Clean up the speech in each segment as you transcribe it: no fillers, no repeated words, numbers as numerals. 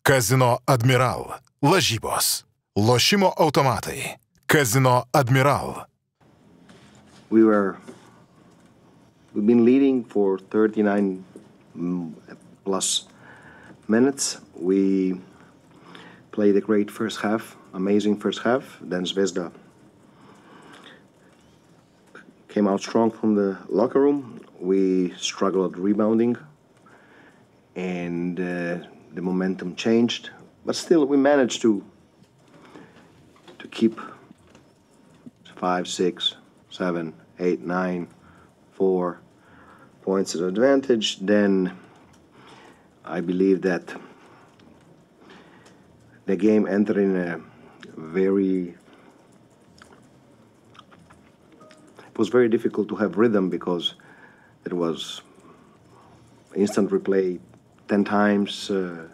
Kazino Admiral. Lažybos. Lošimo automatai. Kazino Admiral. We've been leading for 39 plus minutes. We played a great first half, amazing first half. Then Zvezda came out strong from the locker room. We struggled rebounding, and the momentum changed. But still, we managed to keep 5, 6, 7, 8, 9, 4 points of advantage. Then I believe that the game entered in a it was very difficult to have rhythm because it was instant replay 10 times, a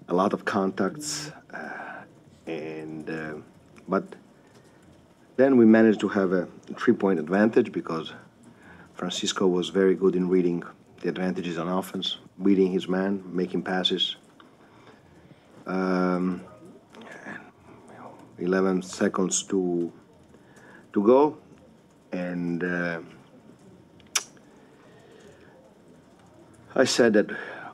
lot of contacts, but then we managed to have a 3-point advantage because Francisco was very good in reading the advantages on offense, beating his man, making passes. 11 seconds to go, and I said that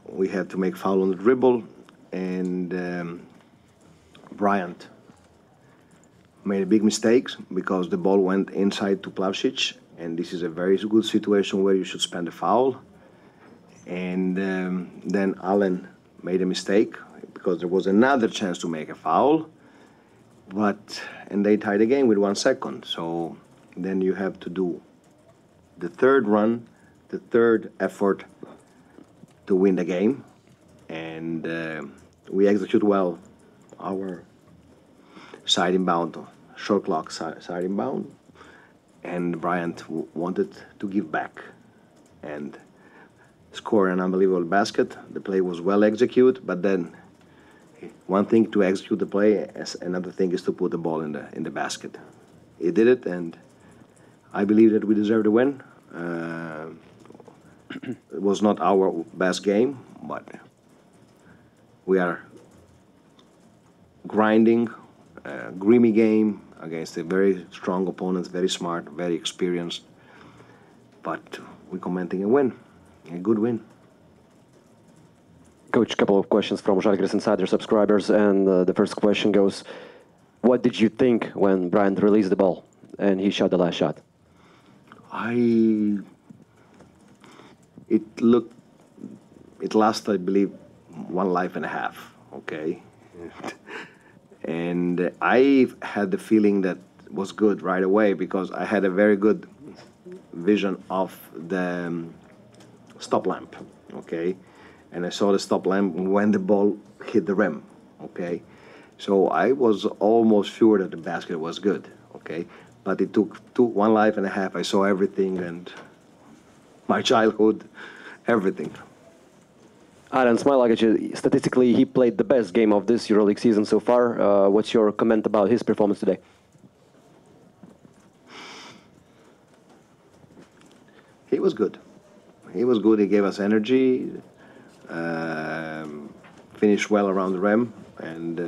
we had to make foul on the dribble, and Bryant made a big mistake because the ball went inside to Plavšić, and this is a very good situation where you should spend a foul. And then Allen made a mistake because there was another chance to make a foul, and they tied the game with 1 second. So then you have to do the third run, the third effort to win the game, and we execute well our side inbound, short clock side inbound, and Bryant wanted to give back and score an unbelievable basket. The play was well executed, but then one thing to execute the play, another thing is to put the ball in the basket. He did it, and I believe that we deserve the win. It was not our best game, but we are grinding, grimy game against a very strong opponent, very smart, very experienced, but we're commenting a win, a good win. Coach, a couple of questions from Žalgiris Insider subscribers, and the first question goes, what did you think when Bryant released the ball and he shot the last shot? It lasted, I believe, 1 life and a half, okay? And I had the feeling that was good right away because I had a very good vision of the stop lamp, okay? And I saw the stop lamp when the ball hit the rim, okay? So I was almost sure that the basket was good, okay? But it took 1 life and a half. I saw everything, and my childhood, everything. Aaron Smailagic, statistically, he played the best game of this EuroLeague season so far. What's your comment about his performance today? He was good. He was good. He gave us energy, finished well around the rim, and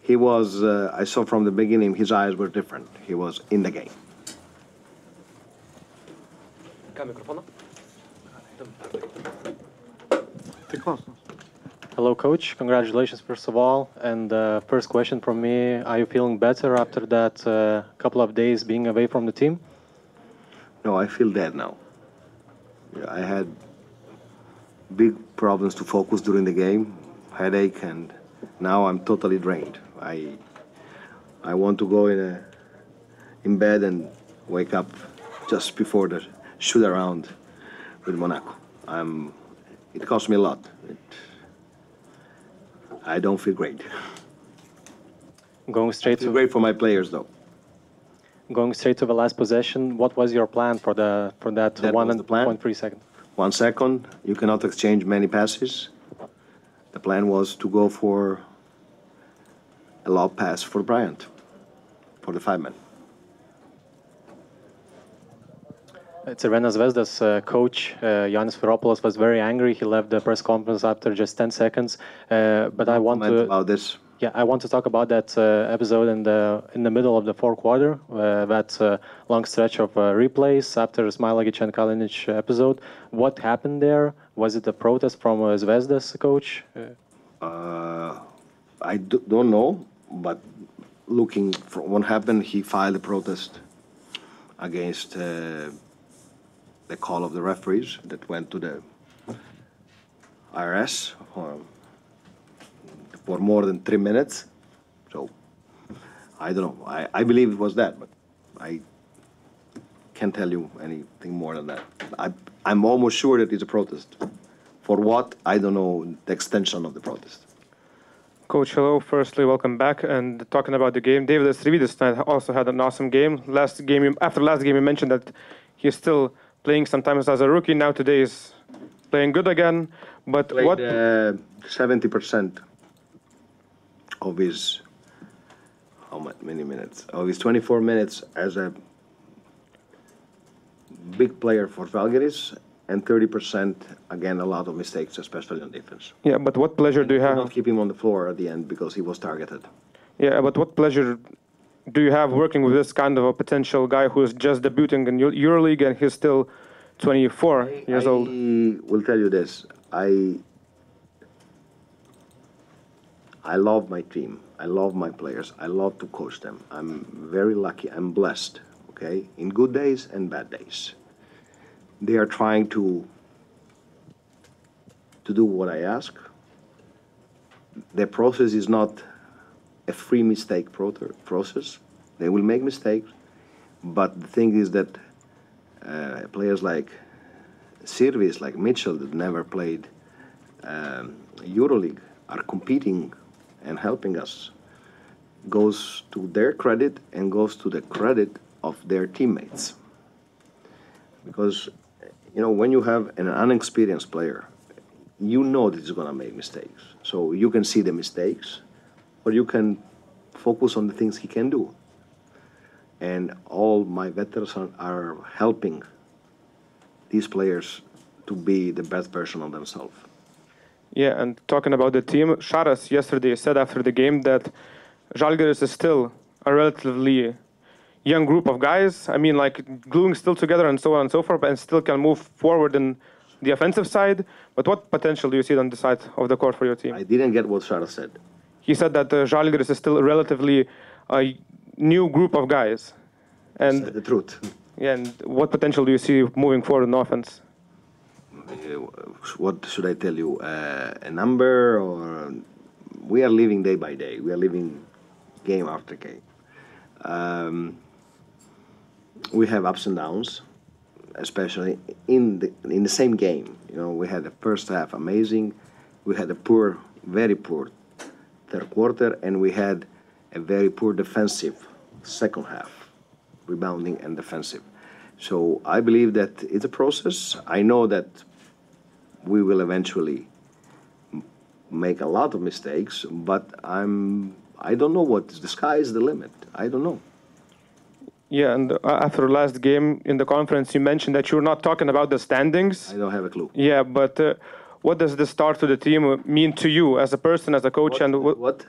he was, I saw from the beginning, his eyes were different. He was in the game. Hello, Coach. Congratulations, first of all. And first question from me, are you feeling better after that couple of days being away from the team? No, I feel dead now. I had big problems to focus during the game, headache, and now I'm totally drained. I want to go in bed and wake up just before the shoot around with Monaco. It cost me a lot. I don't feel great. Going straight I feel great for my players, though. Going straight to the last possession, what was your plan for that 1.3 seconds? 1 second. You cannot exchange many passes. The plan was to go for a lob pass for Bryant, for the 5-man. Crvena Zvezda's coach, Ioannio Sfairopoulos, was very angry. He left the press conference after just 10 seconds. But I want to about this. Yeah, I want to talk about that episode in the middle of the fourth quarter, that long stretch of replays after Smilagic and Kalinic episode. What happened there? Was it a protest from Zvezda's coach? I don't know, but looking from what happened, he filed a protest against the call of the referees that went to the IRS for more than 3 minutes. So I don't know. I believe it was that, but I can't tell you anything more than that. I'm almost sure that it's a protest. For what? I don't know the extension of the protest. Coach, hello. Firstly, welcome back. And talking about the game, David Esrividis also had an awesome game. After last game, you mentioned that he's still playing sometimes as a rookie. Now today is playing good again. But Played, what? 70% of his many minutes? Of his 24 minutes as a big player for Žalgiris, and 30%, again, a lot of mistakes, especially on defense. Yeah, but what pleasure do you have? Not keep him on the floor at the end because he was targeted. Yeah, but what pleasure do you have working with this kind of a potential guy who is just debuting in Euroleague and he's still 24 years old? I will tell you this. I love my team. I love my players. I love to coach them. I'm very lucky. I'm blessed, okay, in good days and bad days. They are trying to do what I ask. The process is not a free mistake process. They will make mistakes, but the thing is that players like Sirvis, like Mitchell, that never played Euroleague, are competing and helping us. Goes to their credit and goes to the credit of their teammates. Because, you know, when you have an unexperienced player, you know that he's going to make mistakes. So you can see the mistakes, or you can focus on the things he can do. And all my veterans are helping these players to be the best version of themselves. Yeah, and talking about the team, Šaras yesterday said after the game that Žalgiris is still a relatively young group of guys. I mean, like gluing still together and so on and so forth, and still can move forward in the offensive side. But what potential do you see on the side of the court for your team? I didn't get what Šaras said. He said that Žalgiris is still a relatively new group of guys. And Said the truth. yeah, and what potential do you see moving forward in offense? What should I tell you? A number, or we are living day by day. We are living game after game. We have ups and downs, especially in the same game. You know, we had the first half amazing. We had a poor, very poor third quarter, and we had a very poor defensive second half, rebounding and defensive. So I believe that it's a process. I know that we will eventually make a lot of mistakes, but I don't know what the sky is the limit. I don't know. Yeah, and after last game in the conference, you mentioned that you're not talking about the standings. I don't have a clue. Yeah, but what does the start to the team mean to you as a person, as a coach, and what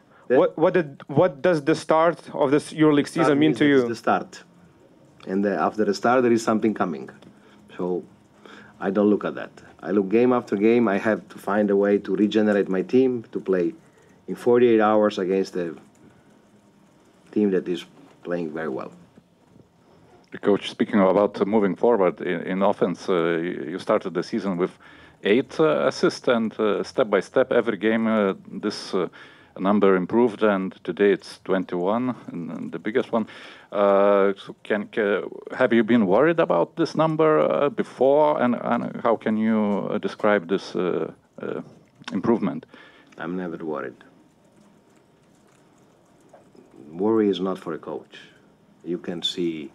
does the start of this EuroLeague season mean to you? It's the start, and after the start, there is something coming. So I don't look at that. I look game after game. I have to find a way to regenerate my team to play in 48 hours against a team that is playing very well. Coach, speaking about moving forward in offense, you started the season with 8 assists, and step by step, every game this number improved, and today it's 21, and the biggest one. So have you been worried about this number before, and how can you describe this improvement? I'm never worried. Worry is not for a coach. You can see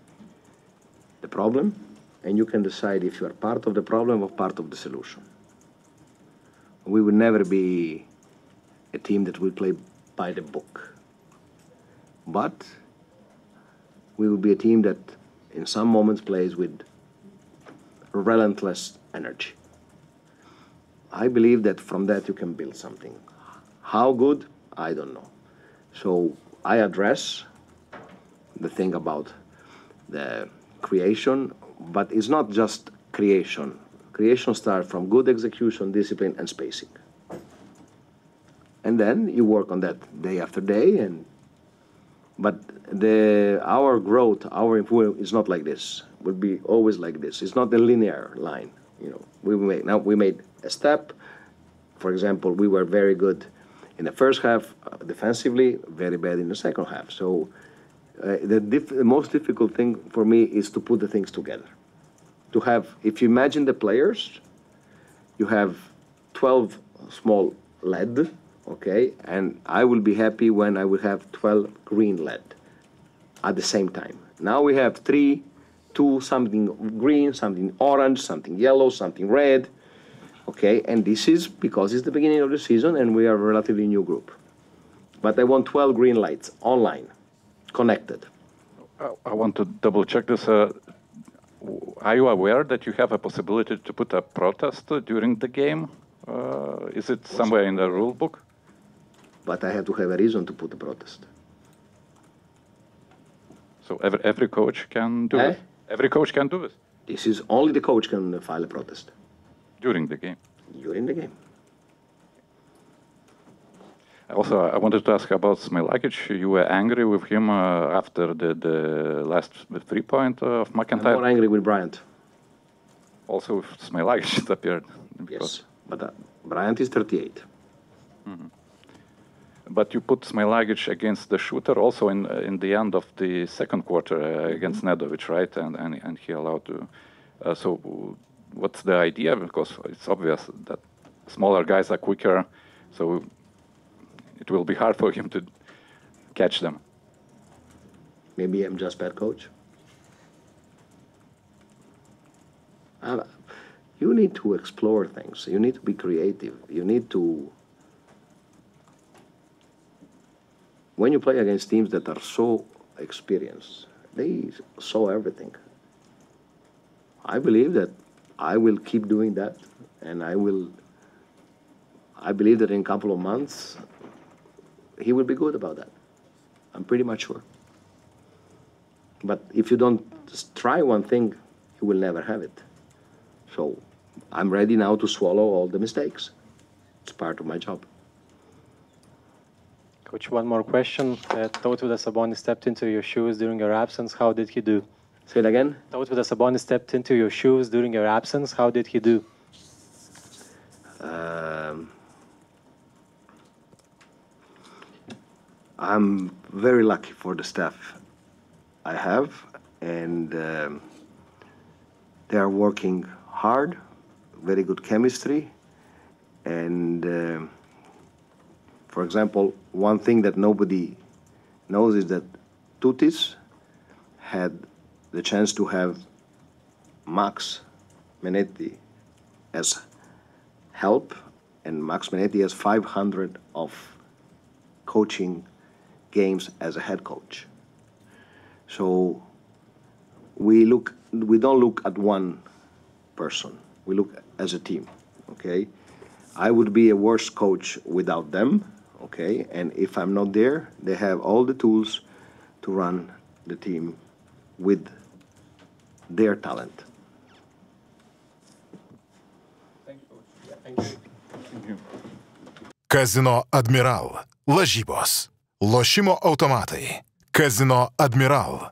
the problem, and you can decide if you are part of the problem or part of the solution. We will never be a team that will play by the book. But we will be a team that in some moments plays with relentless energy. I believe that from that you can build something. How good? I don't know. So I address the thing about the creation, but it's not just creation. Creation starts from good execution, discipline, and spacing. And then you work on that day after day. But our growth, our improvement is not like this. It will be always like this. It's not a linear line. We made a step. For example, we were very good in the first half defensively, very bad in the second half. So the most difficult thing for me is to put the things together. To have, if you imagine the players, you have 12 small LED, okay, and I will be happy when I will have 12 green LED at the same time. Now we have 3, 2, something green, something orange, something yellow, something red, okay, and this is because it's the beginning of the season and we are a relatively new group. But I want 12 green lights online, connected. I want to double check this. Are you aware that you have a possibility to put a protest during the game? Is it somewhere in the rule book? But I have to have a reason to put a protest. So every coach can do it? Every coach can do it? This is only the coach can file a protest. During the game? During the game. Also, I wanted to ask about Smilagic. You were angry with him after the last 3-point of McIntyre? I'm more angry with Bryant. Also with Smilagic it appeared. Yes, but Bryant is 38. Mm-hmm. But you put Smilagic against the shooter also in the end of the second quarter against Nedovic, right? And he allowed to... so what's the idea? Because it's obvious that smaller guys are quicker, so it will be hard for him to catch them. Maybe I'm just bad coach. You need to explore things. You need to be creative. You need to... When you play against teams that are so experienced, they saw everything. I believe that I will keep doing that, and I believe that in a couple of months, he will be good about that. I'm pretty much sure. But if you don't try one thing, you will never have it. So I'm ready now to swallow all the mistakes. It's part of my job. Coach, one more question. Tautvydas Sabonis stepped into your shoes during your absence. How did he do? Say it again. Tautvydas Sabonis stepped into your shoes during your absence. How did he do? I'm very lucky for the staff I have, and they are working hard, very good chemistry, and for example, one thing that nobody knows is that Tutis had the chance to have Max Menetti as help, and Max Menetti has 500 of coaching games as a head coach. So we don't look at one person. We look as a team, okay? I would be a worse coach without them, okay? And if I'm not there, they have all the tools to run the team with their talent. Thank you, Coach. Thank you. Kazino Admiral. Lažybos. Lošimo automatai. Kazino Admiral.